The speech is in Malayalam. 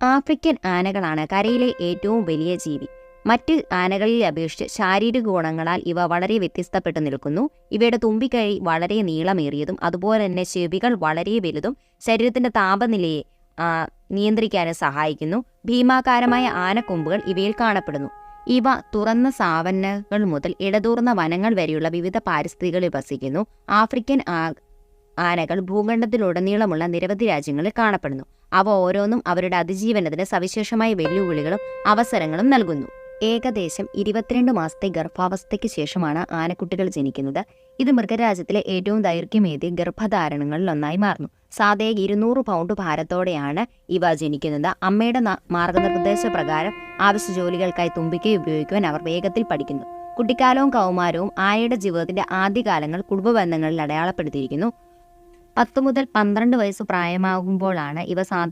ആഫ്രിക്കൻ ആനകളാണ് കരയിലെ ഏറ്റവും വലിയ ജീവി. മറ്റ് ആനകളിൽ അപേക്ഷിച്ച് ശാരീരിക ഗുണങ്ങളാൽ ഇവ വളരെ വ്യത്യസ്തപ്പെട്ടു നിൽക്കുന്നു. ഇവയുടെ തുമ്പിക്കൈ വളരെ നീളമേറിയതും അതുപോലെ തന്നെ ചെവികൾ വളരെ വലുതും ശരീരത്തിന്റെ താപനിലയെ നിയന്ത്രിക്കാനും സഹായിക്കുന്നു. ഭീമാകാരമായ ആനക്കൊമ്പുകൾ ഇവയിൽ കാണപ്പെടുന്നു. ഇവ തുറന്ന സാവന്നകൾ മുതൽ ഇടതൂർന്ന വനങ്ങൾ വരെയുള്ള വിവിധ പാരിസ്ഥിതികളിൽ വസിക്കുന്നു. ആഫ്രിക്കൻ ആനകൾ ഭൂഖണ്ഡത്തിലുടനീളമുള്ള നിരവധി രാജ്യങ്ങളിൽ കാണപ്പെടുന്നു. അവ ഓരോന്നും അവരുടെ അതിജീവനത്തിന് സവിശേഷമായ വെല്ലുവിളികളും അവസരങ്ങളും നൽകുന്നു. ഏകദേശം 22 മാസത്തെ ഗർഭാവസ്ഥയ്ക്ക് ശേഷമാണ് ആനക്കുട്ടികൾ ജനിക്കുന്നത്. ഇത് മൃഗരാജ്യത്തിലെ ഏറ്റവും ദൈർഘ്യമേറിയ ഗർഭധാരണങ്ങളിൽ ഒന്നായി മാറുന്നു. സാധാരണ 200 പൗണ്ട് ഭാരത്തോടെയാണ് ഇവ ജനിക്കുന്നത്. അമ്മയുടെ മാർഗനിർദ്ദേശപ്രകാരം ആവശ്യ ജോലികൾക്കായി തുമ്പിക്കൈ ഉപയോഗിക്കുവാൻ അവർ വേഗത്തിൽ പഠിക്കുന്നു. കുട്ടിക്കാലവും കൗമാരവും ആനയുടെ ജീവിതത്തിന്റെ ആദ്യകാലങ്ങൾ കുടുംബബന്ധങ്ങളിൽ അടയാളപ്പെടുത്തിയിരിക്കുന്നു. 10 മുതൽ 12 വയസ്സ് പ്രായമാകുമ്പോഴാണ് ഇവ സാധാരണ